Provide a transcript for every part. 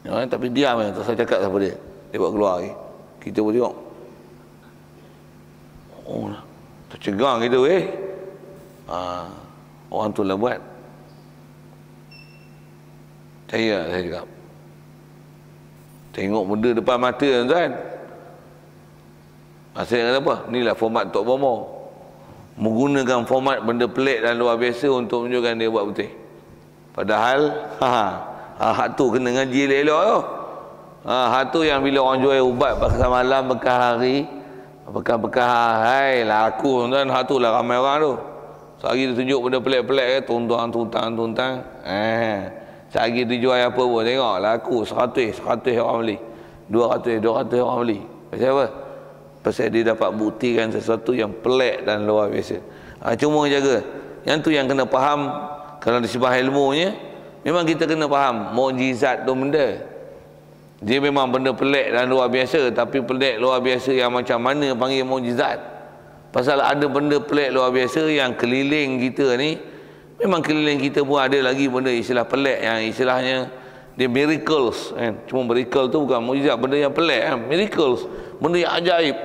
Ya, tapi diam je, tak saya cakap siapa dia. Dia buat keluar lagi. Kita pun tengok. Oh, tercegang kita orang tu lah buat. Saya cakap. Tengok benda depan mata tuan. Saya kata apa? Inilah format Tok Bomo. Menggunakan format benda pelik dan luar biasa untuk menunjukkan dia buat betul. Padahal hak tu kena ngaji elok-elok tu. Hak tu yang bila orang jual ubat bekas malam, bekas hari, bekas hai laku tuan, hak tu lah ramai orang tu. Sehari dia tunjuk benda pelik-pelik tuntang. Sehari dia jual apa pun tengok laku 100 orang beli. 200 orang beli. Pasal apa? Pasal dia dapat buktikan sesuatu yang pelik dan luar biasa. Cuma jaga. Yang tu yang kena faham. Kalau disebah ilmunya, memang kita kena faham mukjizat tu benda. Dia memang benda pelik dan luar biasa, tapi pelik luar biasa yang macam mana panggil mukjizat. Pasal ada benda pelik luar biasa yang keliling kita ni, memang keliling kita pun ada lagi benda istilah pelik yang istilahnya dia miracles kan. Cuma miracle tu bukan mukjizat, benda yang pelik kan? Miracles, benda yang ajaib.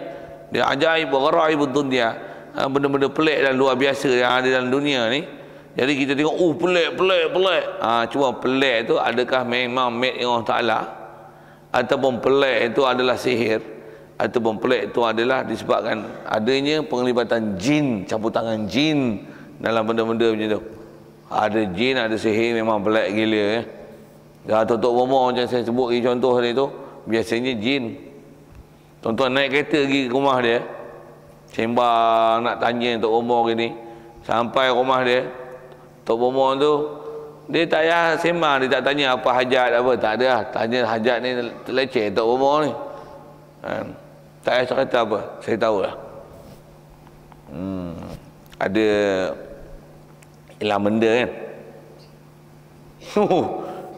Dia ajaib wa gharaibud dunya. Benda-benda pelik dan luar biasa yang ada dalam dunia ni. Jadi kita tengok pelik. Cuma pelik tu adakah memang made Allah Taala, ataupun pelik itu adalah sihir, ataupun pelik itu adalah disebabkan adanya penglibatan jin, campur tangan jin dalam benda-benda macam tu. Ada jin, ada sihir, memang pelik gila ya. Tok Bomo macam saya sebut contoh tadi tu, biasanya jin. Tuan-tuan naik kereta pergi ke rumah dia, sembang nak tanya Tok Bomo gini, sampai rumah dia, Tok Bomo tu dia tak payah sembang, dia tak tanya apa hajat apa, tak ada lah. Tanya hajat ni leceh Tok Bomo ni. Tak payah cerita apa, saya tahu lah. Ada hilang benda kan.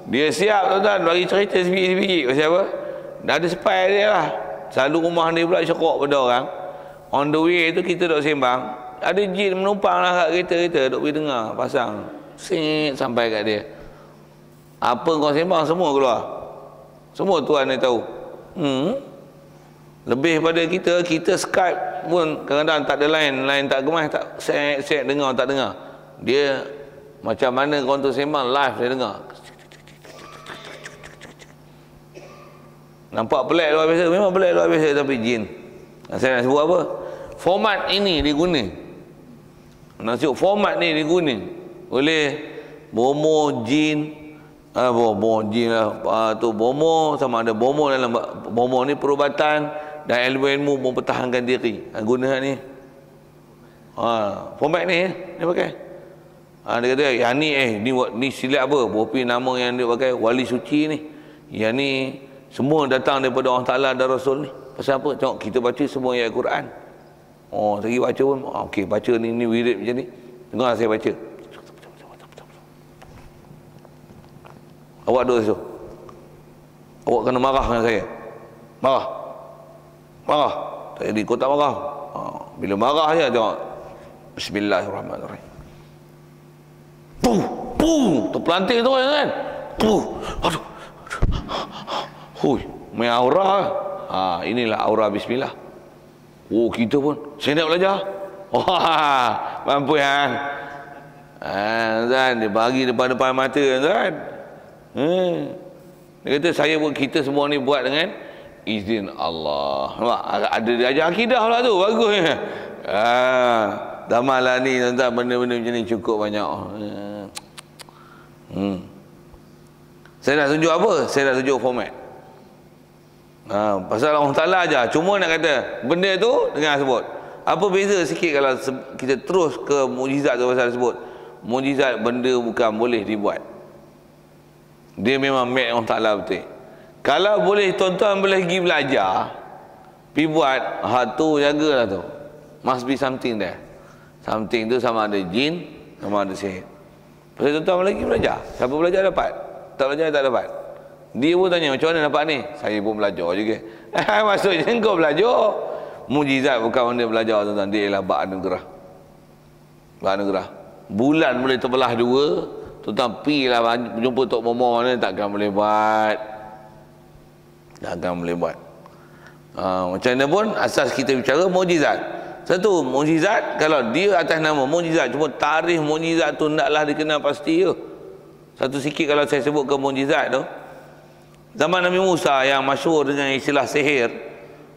Dia siap tuan-tuan bagi cerita sebiji-sebiji. Pasal apa? Dah ada spy dia lah. Selalu rumah ni pula syokok pada orang. On the way tu kita duk sembang, ada jin menumpang lah kat kereta kita, duk pergi dengar, pasang sampai kat dia. Apa kau sembang semua keluar. Semua tuan dia tahu. Lebih pada kita Skype pun kadang-kadang tak ada line tak gemas, tak set dengar tak dengar. Dia macam mana kau tu sembang live dia dengar. Nampak pelik luar biasa, memang pelik luar biasa, tapi jin. Saya nak sebut apa? Format ini diguna. Nak sebut format ni diguna oleh bomo jin. Bomo jin lah. Tu bomo sama ada bomo dalam bomo ni perubatan dan ilmu mempertahankan diri. Guna ni. Format ni dia pakai. Dia kata yang ni silat apa? Bopi nama yang dia pakai wali suci ni. Yang ni semua datang daripada Allah Ta'ala dan Rasul ni. Pasal apa? Tengok kita baca semua ayat Quran. Lagi baca pun okey, baca ni wirid macam ni. Dengar saya baca. Awak dosa. Awak kena marah dengan saya. Marah. Jadi kau tak marah. Bila marah je tengok. Bismillahirrahmanirrahim. Puh, terpelanting tu kan. Aduh. Hui, main aura. Inilah aura bismillah. Kita pun saya nak belajar. Mampu kan. Dia bagi depan mata kan. Dia kata kita semua ni buat dengan izin Allah. Nampak? Ada dia ajar akidah pula tu. Bagus ya. Dah malam ni tuan-tuan, benda-benda macam ni cukup banyak. Saya nak tunjuk apa? Saya nak tunjuk format. Pasal Allah Ta'ala ajar. Cuma nak kata benda tu dengar sebut. Apa beza sikit kalau kita terus ke mukjizat tu pasal sebut. Mukjizat benda bukan boleh dibuat. Dia memang made Allah Ta'ala betul. Kalau boleh tuan-tuan boleh pergi belajar, pergi buat, tu jagalah tu. Must be something there. Something tu sama ada jin, sama ada sihir. Pasal tuan-tuan boleh pergi belajar. Siapa belajar dapat. Tak belajar tak dapat. Dia pun tanya macam mana dapat ni. Saya pun belajar juga. Maksudnya kau belajar. Mujizat bukan benda belajar tuan-tuan. Dia ialah bak anugerah. Bak anugerah. Bulan boleh terbelah dua. Tuan-tuan pergi lah jumpa Tok Bomo ni takkan boleh buat. Jangan boleh buat. Macam mana pun asas kita bicara mukjizat. Satu, mukjizat kalau dia atas nama mukjizat, cuma tarikh mukjizat tu ndaklah dikenal pasti je. Satu sikit kalau saya sebut ke mukjizat tu. Zaman Nabi Musa yang masyhur dengan istilah sihir,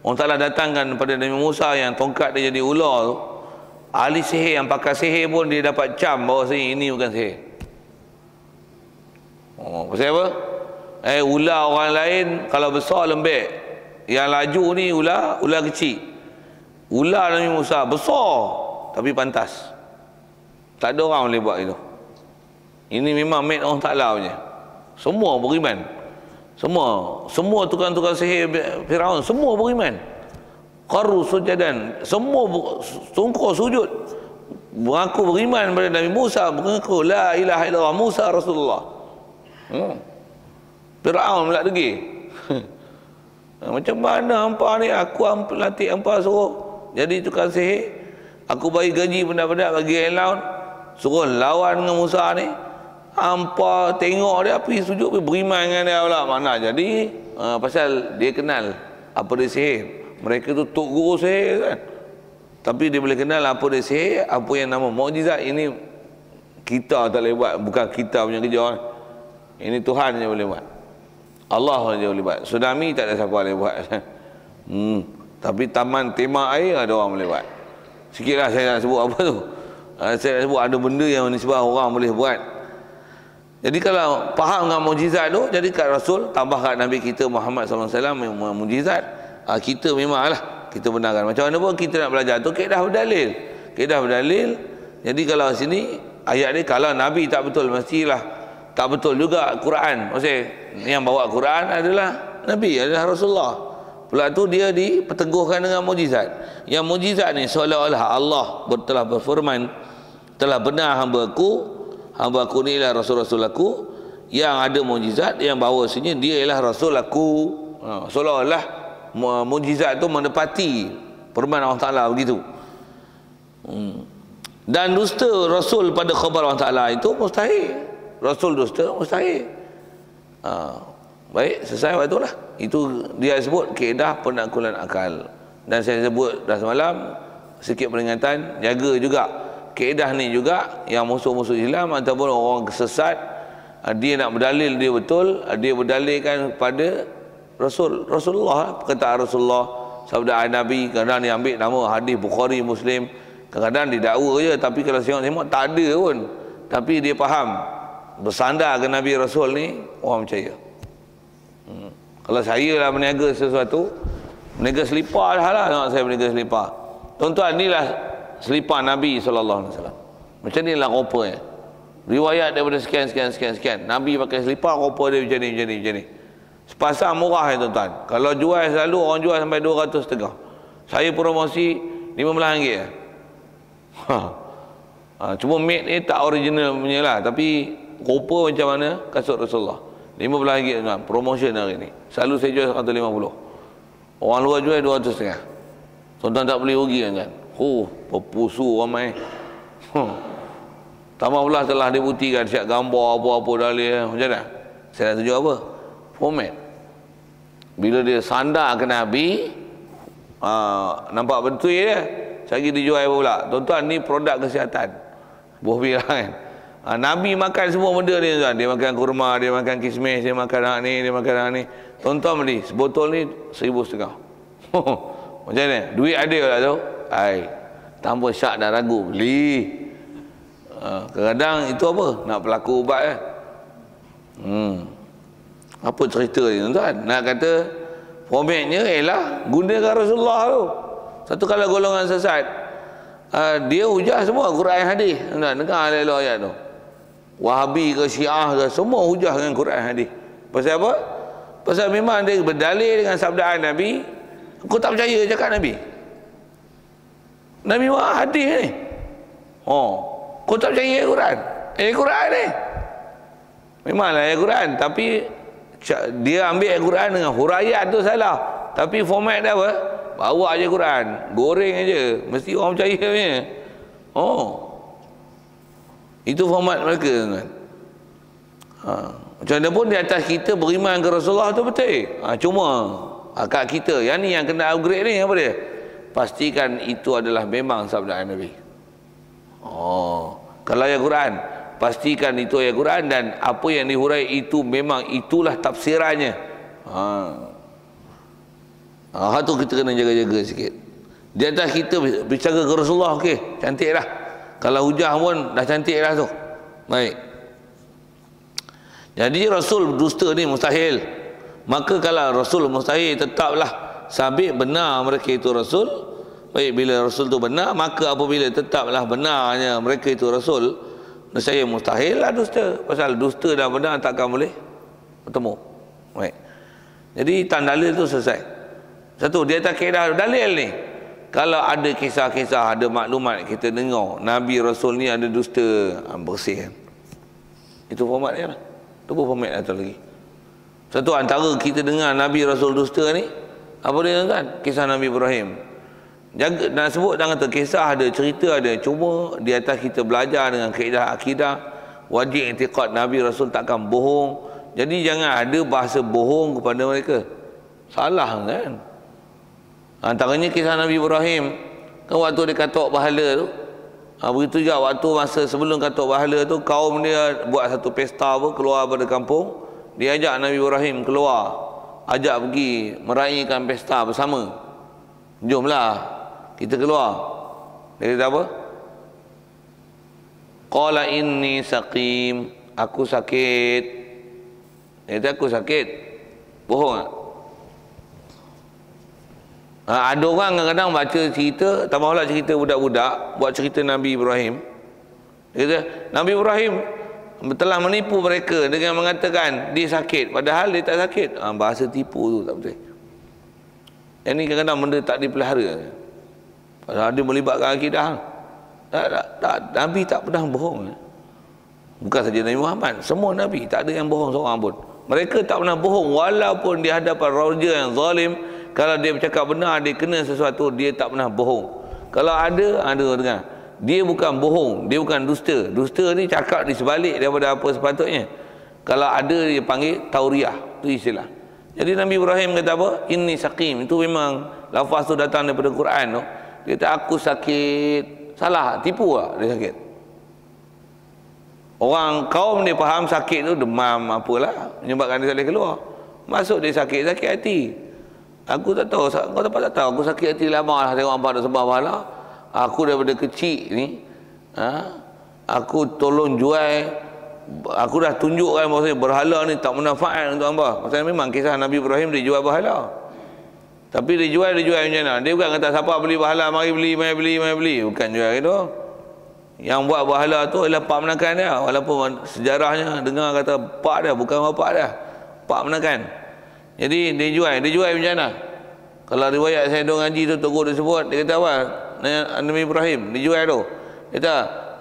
orang Ta'ala datangkan kepada Nabi Musa yang tongkat dia jadi ular tu. Ahli sihir yang pakai sihir pun dia dapat cam bahawa ini bukan sihir. Pasal apa? Ular orang lain kalau besar lembek, yang laju ni ular kecil. Ular Nabi Musa besar tapi pantas. Tak ada orang boleh buat itu. Ini memang made Allah Ta'ala punya. Semua beriman. Semua tukang-tukang sihir Firaun semua beriman. Qaru sujadan, semua sungkur sujud, mengaku beriman pada Nabi Musa, mengaku la ilaha illallah Musa Rasulullah. Firaun pula lagi. Macam mana hampa ni, aku latih hampa suruh jadi tukang sihir, aku bagi gaji benda-benda bagi yang lain, suruh lawan dengan Musa ni, hampa tengok dia pergi sujud, pergi beriman dengan dia pula. Mana jadi pasal dia kenal apa dia sihir. Mereka tu tok guru sihir kan, tapi dia boleh kenal apa dia sihir, apa yang nama mukjizat. Ini kita tak boleh buat, bukan kita punya kerja. Ini Tuhan je boleh buat, Allah je boleh buat. Tsunami tak ada siapa boleh buat. Tapi taman tema air ada orang boleh buat. Sikitlah saya nak sebut apa tu. Saya nak sebut ada benda yang nisbah orang boleh buat. Jadi kalau faham dengan mukjizat tu, jadi kat Rasul tambah kat Nabi kita Muhammad SAW yang mukjizat, kita memanglah kita benarkan. Macam mana pun kita nak belajar tu kaedah berdalil. Jadi kalau sini ayat ni kalau Nabi tak betul, mestilah tak betul juga Quran. Maksudnya yang bawa Quran adalah Nabi, adalah Rasulullah. Pula tu dia diperteguhkan dengan mukjizat. Yang mukjizat ni seolah-olah Allah telah berfirman, telah benar hamba-Aku ni ialah Rasul-Rasul aku yang ada mukjizat, yang bahawasanya dia ialah Rasul aku. Seolah-olah mukjizat tu menepati firman Allah Ta'ala begitu. Dan dusta Rasul pada khabar Allah Ta'ala itu mustahil. Rasul dusta mustahil. Baik, selesai waktu lah. Itu dia sebut kaedah penaklukan akal. Dan saya sebut dah semalam, sikit peringatan, jaga juga kaedah ni juga yang musuh-musuh Islam ataupun orang sesat, dia nak berdalil dia betul, dia berdalilkan pada Rasulullah, perkataan Rasulullah, sabda Nabi. Kadang-kadang dia ambil nama hadis Bukhari, Muslim, kadang-kadang dia dakwa je, tapi kalau tengok tak ada pun, tapi dia faham bersandar ke Nabi Rasul ni, orang percaya. Kalau saya lah berniaga sesuatu, berniaga selipar lah, tengok saya berniaga selipar. Tuan-tuan, inilah selipar Nabi SAW. Macam ni lah rupanya. Riwayat daripada sekian. Nabi pakai selipar, rupa dia macam ni. Sepasang murah ya tuan-tuan. Kalau jual selalu orang jual sampai 200 setengah. Saya promosi RM15. Cuma made ni tak original punya lah, tapi rupa macam mana kasut Rasulullah. RM15 tuan, promotion hari ni. Selalu saya jual 150. Orang luar jual 200 setengah. Tuan-tuan tak boleh rugi kan? Perpusu ramai. Tambah pula telah dibuktikan siap gambar apa-apa dalil. Macam mana? Saya nak tunjuk apa? Format. Bila dia sandar ke Nabi, nampak betul dia. Lagi dijual apa pula? Tuan-tuan, ni produk kesihatan. Buah birah kan. Nabi makan semua benda ni tuan. Dia makan kurma, dia makan kismis, dia makan hak ni, dia makan hak ni. Tuan-tuan beli sebotol ni 1,500. Macam ni? Duit ada lah tu. Tanpa syak dan ragu beli. Kadang-kadang itu apa? Nak berlaku ubat kan? Apa cerita ni tuan-tuan? Nak kata formatnya ialah gunakan Rasulullah tu. Satu kalau golongan sesat, dia hujah semua Quran hadis. Tuan-tuan, dengar elok ayat tu. Wahabi ke Syiah ke, semua hujah dengan Quran hadis. Pasal apa? Pasal memang dia berdalil dengan sabdaan Nabi. Kau tak percaya cakap Nabi? Nabi buat hadis ni. Kau tak percaya Quran? Quran ni memanglah Quran, tapi dia ambil Quran dengan huraiat tu salah. Tapi format dia apa? Bawa aja Quran, goreng aja, mesti orang percaya punya. Itu format mereka kan. Macam mana pun di atas kita beriman ke Rasulullah tu betul. Cuma akak kita yang ni yang kena upgrade ni apa dia? Pastikan itu adalah memang sabda Nabi. Kalau ayat Quran, pastikan itu ayat Quran dan apa yang dihurai itu memang itulah tafsirannya. Tu kita kena jaga-jaga sikit. Di atas kita bicara ke Rasulullah, okey, cantik dah. Kalau hujah pun dah cantik dah tu. Baik. Jadi Rasul dusta ni mustahil. Maka kalau Rasul mustahil, tetaplah sabit benar mereka itu Rasul. Baik, bila Rasul tu benar, maka apabila tetaplah benarnya mereka itu Rasul, saya mustahil lah dusta. Pasal dusta dan benar takkan boleh bertemu. Baik. Jadi tan dalil tu selesai. Satu, dia tak kaedah dalil ni. Kalau ada kisah-kisah, ada maklumat kita dengar Nabi Rasul ni ada dusta, bersih kan. Itu format dia lah. Itu format atau lagi. Satu, antara kita dengar Nabi Rasul dusta ni, apa dia kan? Kisah Nabi Ibrahim. Jaga, nak sebut jangan kata kisah ada, cerita ada. Cuma di atas kita belajar dengan kaedah akidah, wajib i'tiqad Nabi Rasul takkan bohong. Jadi jangan ada bahasa bohong kepada mereka. Salah kan? Antaranya kisah Nabi Ibrahim. Kan waktu dia katok bahala tu. Begitu juga waktu masa sebelum katok bahala tu, kaum dia buat satu pesta apa, keluar pada kampung. Dia ajak Nabi Ibrahim keluar. Ajak pergi meraihkan pesta bersama. Jomlah, kita keluar. Dia kata apa? Qala inni saqim. Aku sakit. Dia kata aku sakit. Bohong tak? Ada orang kadang-kadang baca cerita, tambahlah cerita budak-budak, buat cerita Nabi Ibrahim. Dia kata, Nabi Ibrahim telah menipu mereka dengan mengatakan dia sakit, padahal dia tak sakit. Bahasa tipu tu tak betul. Yang ni kadang-kadang benda tak dipelihara. Padahal dia melibatkan akidah. Tak, Nabi tak pernah bohong. Bukan saja Nabi Muhammad, semua Nabi tak ada yang bohong seorang pun. Mereka tak pernah bohong walaupun di hadapan raja yang zalim. Kalau dia bercakap benar, dia kena sesuatu, dia tak pernah bohong. Kalau ada dengar. Dia bukan bohong, dia bukan dusta. Dusta ni cakap di sebalik daripada apa sepatutnya. Kalau ada, dia panggil tauriah. Itu istilah. Jadi Nabi Ibrahim kata apa? Inni saqim. Itu memang lafaz tu datang daripada Quran tu. Dia kata aku sakit. Salah, tipu lah dia sakit. Orang kaum dia faham sakit tu demam apalah, menyebabkan dia tak boleh keluar. Masuk dia sakit hati. Aku tak tahu, kau tak tahu, aku sakit hati lama lah tengok hampa nak sembah pahala. Aku daripada kecil ni, aku tolong jual, aku dah tunjukkan bahawa berhala ni tak manfaat untuk hamba. Maksudnya memang kisah Nabi Ibrahim dia jual berhala. Tapi dia jual macam mana? Dia bukan kata siapa beli berhala, mari beli. Bukan jual itu. Yang buat berhala tu adalah pak menakan dia. Walaupun sejarahnya dengar kata pak dia, bukan bapak dia. Pak menakan. Jadi dia jual macam mana? Kalau riwayat saya dong ngaji tu Tok dia sebut, dia kata apa? Nabi Ibrahim dia jual tu. Dia kata,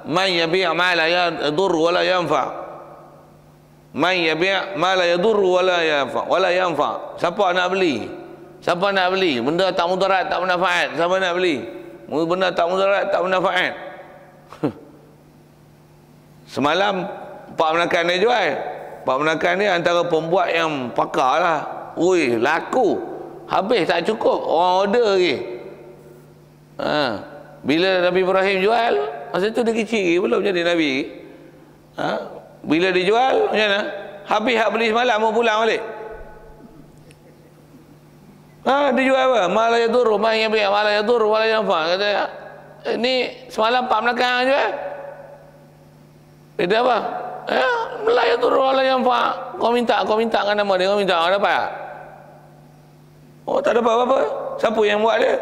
"Man yabi' ma la yadur wa la yanfa." Man yabi' ma la yadur wa la yanfa. Siapa nak beli? Siapa nak beli? Benda tak mudarat, tak manfaat. Siapa nak beli? Benda tak mudarat, tak manfaat. Semalam pak menakan dia jual. Pak menakan dia antara pembuat yang pakar lah. Ui, laku. Habis tak cukup, orang order lagi. Bila Nabi Ibrahim jual, masa tu dia kecil lagi, belum jadi Nabi. Bila dia jual, macam mana? Habis hak beli semalam, mau pulang balik. Dia jual apa? Mala yadur, ma yabi, mala yadur, wala yanfa. Kata, ni semalam pak menakan jual. Dia kata apa? La yadur, wala yanfa. Kau minta kan nama dia, kau minta, kau dapat? Oh, tak dapat apa-apa. Siapa yang buat dia?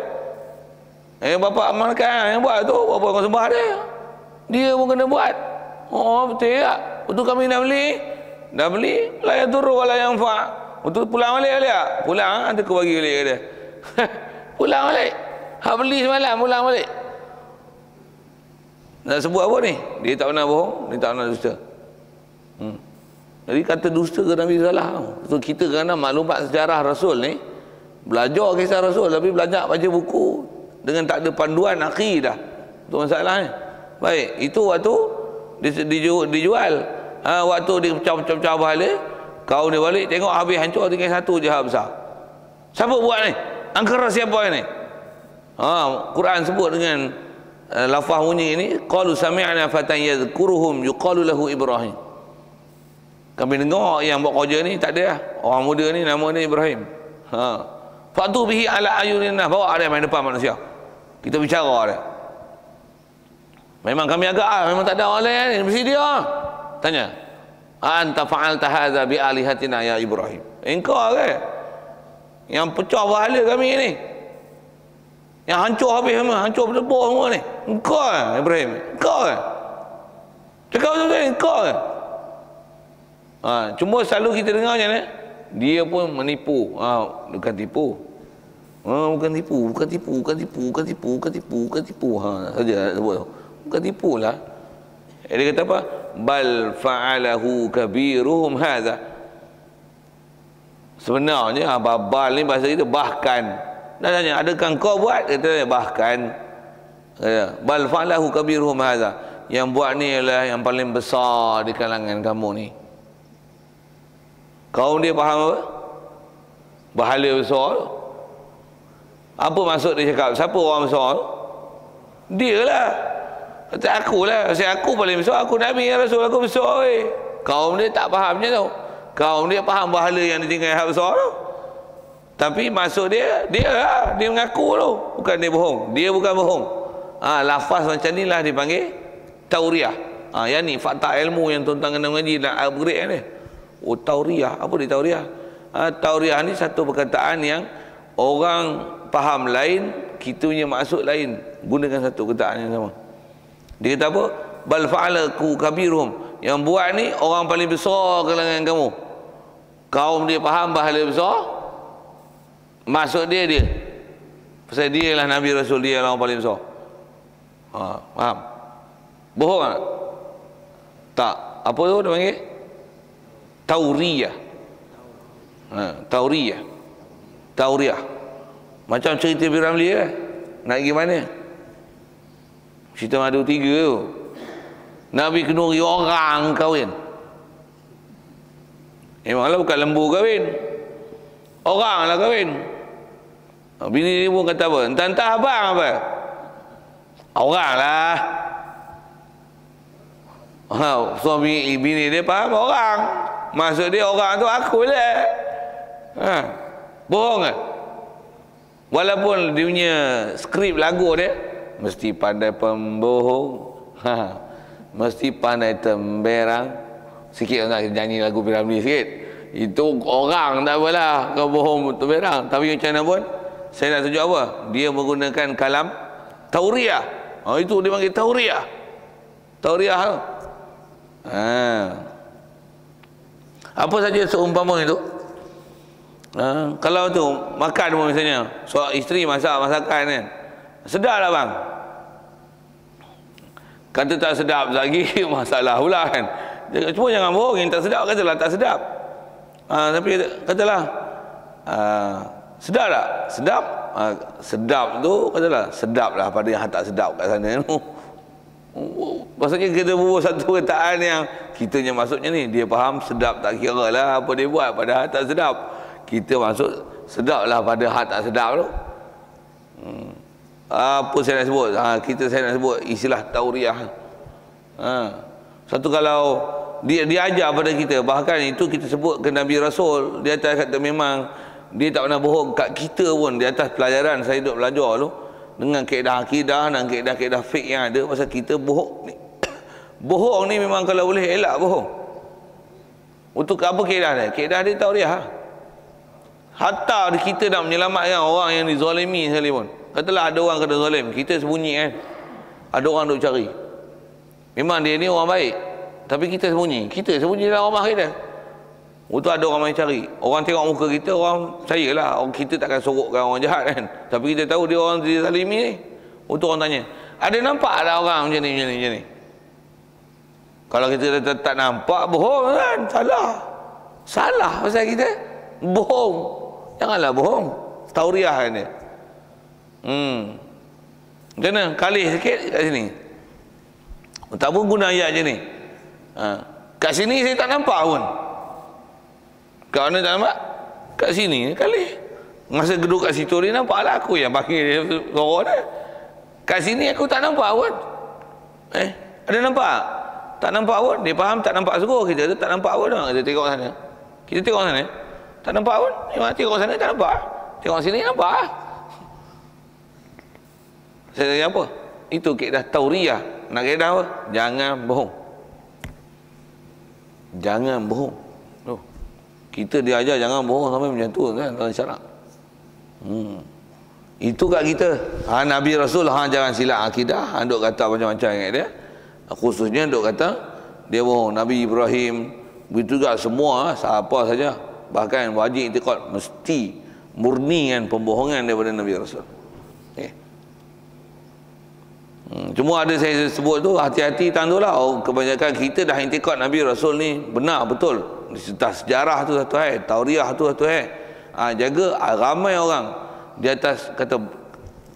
Bapak amalkan yang buat tu. Bapak kau sembah dia. Dia pun kena buat. Oh, betul tak? Betul kami nak beli. Dah beli. La yadur wala yanfa. Betul pulang balik tak? Pulang, nanti kau bagi balik dia. Pulang balik. Hak beli semalam, pulang balik. Nak sebut apa ni? Dia tak pernah bohong, dia tak pernah dusta. Jadi kata dusta ke Nabi salah. So, kita kena maklumat sejarah Rasul ni, belajar kisah Rasul, tapi belajar baca buku dengan tak ada panduan akidah. Itu masalahnya. Baik, itu waktu dijual. Waktu dia pecah-pecah bahala, kaum dia balik tengok habis hancur, tinggal satu je hak besar. Siapa buat ni? Angkara siapa ni? Quran sebut dengan lafaz bunyi ini, qalu sami'na fatan yadhkuruhum yuqalu lahu Ibrahim. Kami dengar yang buat kerja ni tak ada lah. Orang muda ni nama dia Ibrahim. Fatu bihi ala ayunina, bawa dia main depan manusia. Kita bicara dia. Memang kami agak memang tak ada orang lain ni, mesti dia. Tanya, anta fa'alta hadza bi alihatina ya Ibrahim? Engkau ke yang pecah bahala kami ni, yang hancur habis semua, hancur berdebar semua ni? Engkau ke Ibrahim? Engkau ke? Cakap betul-betul engkau ke? Cuma selalu kita dengar macam ni, dia pun menipu. Bukan tipu. Bukan tipu, bukan tipu, bukan tipu, bukan tipu, bukan tipu, bukan tipu. Saja sebut tu. Bukan tipu lah. Dia kata apa? Bal fa'alahu kabiruhum hadza. Sebenarnya bal ni bahasa kita bahkan. Dia tanya, adakah kau buat? Dia tanya, bahkan. Bal fa'alahu kabiruhum hadza. Yang buat ni ialah yang paling besar di kalangan kamu ni. Kaum dia faham apa? Bahala besar tu. Apa maksud dia cakap? Siapa orang besar tu? Dia lah. Kata aku lah. Saya aku paling besar. Aku Nabi ya Rasul. Aku besar. Kaum dia tak faham macam tu. Kaum dia faham bahala yang dia tinggal yang besar tu. Tapi maksud dia, dia lah. Dia mengaku tu. Bukan dia bohong. Dia bukan bohong. Lafaz macam ni lah dipanggil tauriah. Yang ni fakta ilmu yang tuan-tuan kena mengaji nak upgrade ni. Tauriah. Apa dia tauriah? Tauriah ni satu perkataan yang orang faham lain, kita punya maksud lain, gunakan satu perkataan yang sama. Dia kata apa? Bal fa'alaku kabirum. Yang buat ni orang paling besar kalangan kamu. Kaum dia faham bahala besar, maksud dia pasal dia lah Nabi Rasul, dia lah orang paling besar. Faham? Bohong tak? Tak. Apa tu dia panggil? Tauriah. Tauriah. Macam cerita Piramli kan? Nak pergi mana? Cerita Madu 3 tu. Nabi kenuri orang kahwin. Memanglah bukan lembu kahwin. Orang lah kahwin. Bini dia pun kata apa? Entah-entah abang apa? Orang lah. Suami bini dia faham orang. Maksud dia orang tu aku lah. Bohong ke? Walaupun dia punya skrip lagu dia mesti pandai pembohong, mesti pandai temberang. Sikit nak nyanyi lagu Piramli sikit. Itu orang tak apalah, kau bohong temberang. Tapi macam mana pun saya nak tunjuk apa? Dia menggunakan kalam tauriah. Itu dia panggil tauriah. Tauriah tu. Apa saja seumpama itu? Kalau tu makan pun misalnya, isteri masak masakan kan, sedap lah bang. Kata tak sedap lagi masalah pula kan. Cuma jangan bohong, yang tak sedap katalah tak sedap. Tapi katalah sedap tak? Sedap. Sedap tu katalah sedap lah pada yang tak sedap kat sana tu. Maksudnya kita buat satu perkataan yang kitanya maksudnya ni, dia faham sedap tak kira lah apa dia buat pada tak sedap. Kita maksud sedap lah pada hak tak sedap tu. Apa saya nak sebut? Saya nak sebut istilah tauriah. Satu kalau dia ajar pada kita, bahkan itu kita sebut ke Nabi Rasul, dia atas kata memang dia tak pernah bohong kat kita pun. Di atas pelajaran saya duduk belajar tu, dengan kaedah akidah dan kaedah-kaedah fiqh yang ada, pasal kita bohong ni. Bohong ni memang kalau boleh elak bohong. Untuk apa kaedah dia? Kaedah dia tauriah. Hatta kita nak menyelamatkan orang yang dizalimi sekalipun. Katalah ada orang kena zalim, kita sembunyi kan. Ada orang duk cari. Memang dia ni orang baik, tapi kita sembunyi. Kita sembunyi dalam rumah kita. Untuk ada orang main cari. Orang tengok muka kita, orang percayalah. Kita takkan sorokkan orang jahat kan. Tapi kita tahu dia orang dizalimi ni. Untuk orang tanya, ada nampak ada orang macam ni, macam ni, macam ni? Kalau kita tak nampak, bohong kan? Salah pasal kita bohong. Janganlah bohong. Tauriah kan dia. Macam mana? Kalih sikit kat sini. Tak pun guna ayat je ni. Kat sini saya tak nampak pun. Kat mana tak nampak? Kat sini kali. Masa duduk kat situ dia nampaklah aku yang panggil dia suara dia. Kat sini aku tak nampak pun. Ada nampak? Tak nampak pun. Dia faham tak nampak suruh kita tu tak nampak pun. Kita tengok sana. Kita tengok sana. Tak nampak pun. Tengok sana tak nampak. Tengok sini nampak. Saya tanya apa? Itu kaedah tauriyah. Nak kaedah apa? Jangan bohong. Jangan bohong. Kita diajar jangan bohong sampai macam tu kan dalam syarak. Itu kat kita. Nabi Rasul jangan silap akidah, duk kata macam-macam kat dia. Khususnya duk kata dia bohong. Nabi Ibrahim begitu juga semua siapa saja. Bahkan wajib i'tiqad mesti murnikan pembohongan daripada Nabi Rasul. Cuma ada saya sebut tu hati-hati tandulah. Kebanyakan kita dah i'tiqad Nabi Rasul ni benar betul. Sejarah tu satu hal, tauriah tu satu hal. Jaga ramai orang di atas kata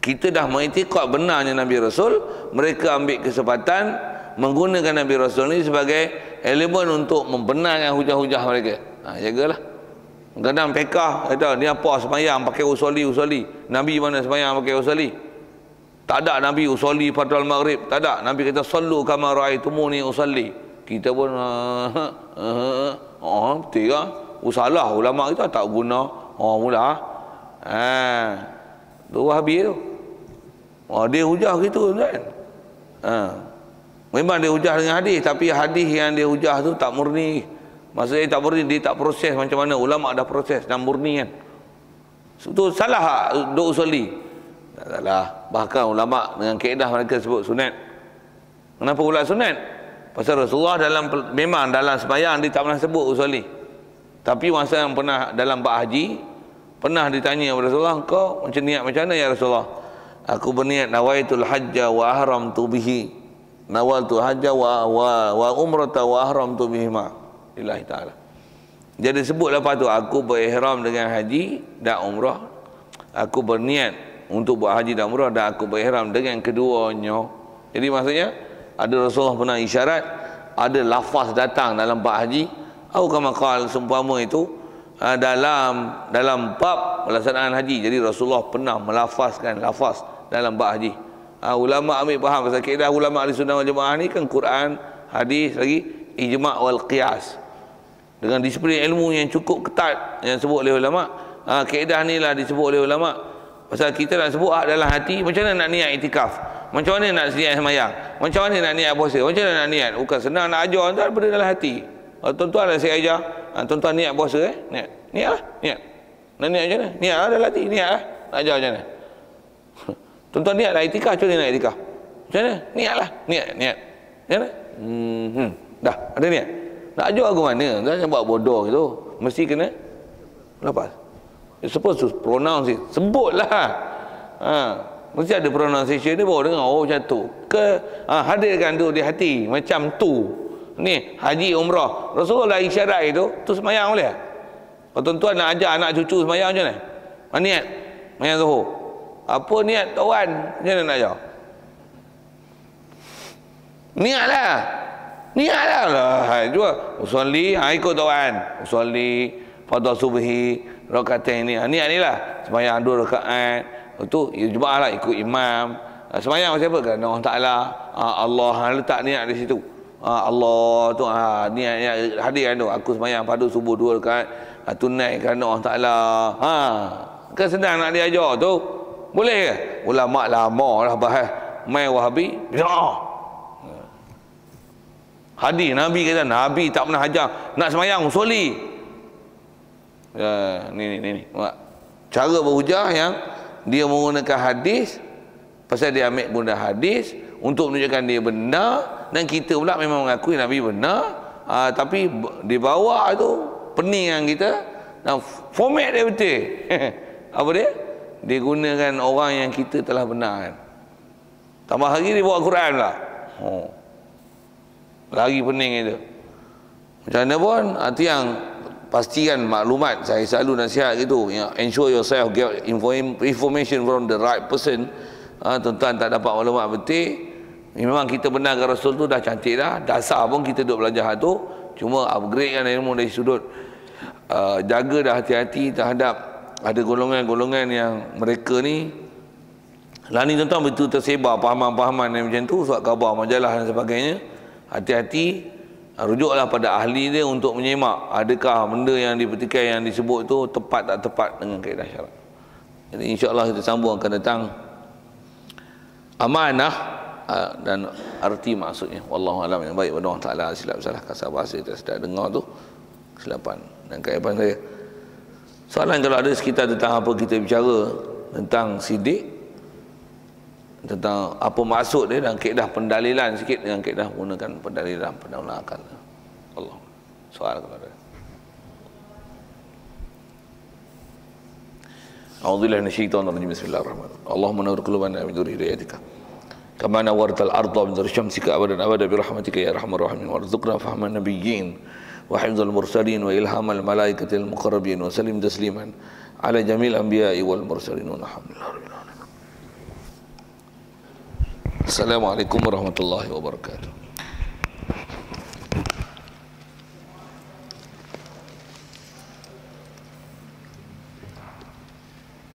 kita dah mengiktikad benarnya Nabi Rasul, mereka ambil kesempatan menggunakan Nabi Rasul ni sebagai elemen untuk membenarkan hujah-hujah mereka. Jagalah. Kadang pekah kata ni apa semayang pakai usoli. Nabi mana semayang pakai usoli? Tak ada Nabi usoli padal maghrib, tak ada. Nabi kata sallu kama raaitumuni usalli. Kita pun betul ke? Salah ulama kita tak guna. Mula. Tu Wahabi tu. Dia hujah gitu kan. Memang dia hujah dengan hadis, tapi hadis yang dia hujah tu tak murni. Maksudnya tak murni, dia tak proses macam mana ulama dah proses dan murni kan. Itu salah duk usuli. Tak salah. Bahkan ulama dengan kaedah mereka sebut sunat. Kenapa pula sunat? Pasal Rasulullah memang dalam sembahyang dia tak pernah sebut usuli. Tapi masa yang pernah dalam bab haji, pernah ditanya kepada Rasulullah, kau macam niat macam mana ya Rasulullah? Aku berniat nawaitul hajja wa ahramtu bihi. Nawaitul hajja wa umrata wa ahramtu bihi ma lillahi taala. Jadi sebut lepas tu aku berihram dengan haji dan umrah. Aku berniat untuk buat haji dan umrah dan aku berihram dengan keduanya. Jadi maksudnya ada Rasulullah pernah isyarat, ada lafaz datang dalam bab haji, atau kama qala seumpama itu dalam bab pelaksanaan haji. Jadi Rasulullah pernah melafazkan lafaz dalam bab haji. Ulama ambil faham pasal kaedah ulama ahli sunnah wal jamaah ni kan Quran, hadis lagi ijma' wal qiyas. Dengan disiplin ilmu yang cukup ketat yang disebut oleh ulama. Kaedah ni lah disebut oleh ulama. Pasal kita nak sebut dalam hati, macam mana nak niat itikaf? Macam mana nak niat semayang? Macam mana nak niat puasa? Macam mana nak niat? Bukan senang nak ajar tu daripada dalam hati. Tuan-tuan lah saya ajar. Tuan-tuan niat puasa niat. Niat lah. Niat. Nak niat macam mana? Niat lah dalam hati. Niat lah. Nak ajar macam mana? Tuan-tuan niat lah itikaf. Macam mana nak itikaf? Macam mana? Niat lah. Niat. Macam mana? Dah. Ada niat. Nak ajar aku mana? Jangan buat bodoh gitu. Mesti kena lepas. You're supposed to pronounce it. Sebutlah. Mesti ada pronunciation dia baru dengar. Macam tu. Hadirkan tu di hati. Macam tu. Ni haji umrah. Rasulullah isyarat itu. Tu semayang boleh? Kalau tuan-tuan nak ajar anak cucu semayang macam mana? Niat. Semayang zuhur. Apa niat tuan? Macam mana nak ajar? Niatlah. Niatlah lah. Juga. Usolli. Ikut tuan. Usolli. Fadha subhi. Rakaat ini. Niat ni lah. Semayang 2 rakaat. Itu jemaah lah ikut imam. Semayang siapa? Kerana Allah Ta'ala. Allah letak niat di situ. Allah tu niat hadir tu. Aku semayang padu subuh 2 rakaat. Tunai kerana Allah Ta'ala. Kan senang nak diajar tu. Boleh ke? Ulama lama lah bahas mai Wahabi. Hadis Nabi kata Nabi tak pernah ajar nak semayang usoli. Ni. Cara berhujah yang dia menggunakan hadis, pasal dia ambil guna hadis untuk menunjukkan dia benar, dan kita pula memang mengakui Nabi benar, tapi di bawah tu peningan kita dan format dia betul. Apa dia? Dia gunakan orang yang kita telah benarkan. Tambah lagi dia bawa Quran pula. Lagi pening itu. Macam mana pun yang pastikan maklumat, saya selalu nasihat gitu, ensure yourself get information from the right person. Tuan-tuan tak dapat maklumat betul, memang kita benarkan Rasul tu dah cantik dah, dasar pun kita duduk belajar tu, Cuma upgrade kan ilmu dari sudut jaga dah hati-hati terhadap ada golongan-golongan yang mereka ni lah ni tuan-tuan betul tersebar pahaman-pahaman yang macam tu, surat khabar, majalah dan sebagainya. Hati-hati, rujuklah pada ahli dia untuk menyemak adakah benda yang dipertikai yang disebut tu tepat tak tepat dengan kaedah syarak. Jadi insya-Allah kita sambung akan datang amanah dan arti maksudnya. Wallahu a'lam. Yang baik pada Allah Taala, silap salah kasar bahasa kita sedang dengar tu kesilapan dan keaiban saya. Soalan kalau ada sekitar tentang apa kita bicara tentang sidik, tentang apa maksud dia dan kaedah pendalilan sikit dengan kaedah menggunakan pendalilan pendahuluan akal. Allah. Soal kalau ada. A'udzubillahi minasyaitonir rajim. Bismillahirrahmanirrahim. Allahumma nawwir qulubana bi nuri hidayatika. Kama nawwartal arda bi nuri syamsika abadan abada bi rahmatika ya arhamar rahimin warzuqna fahman nabiyyin wa hifdzal mursalin wa ilhamal malaikatil muqarrabin wa sallim tasliman ala jamil anbiya'i wal mursalin walhamdulillahirabbil alamin. Assalamualaikum warahmatullahi wabarakatuh.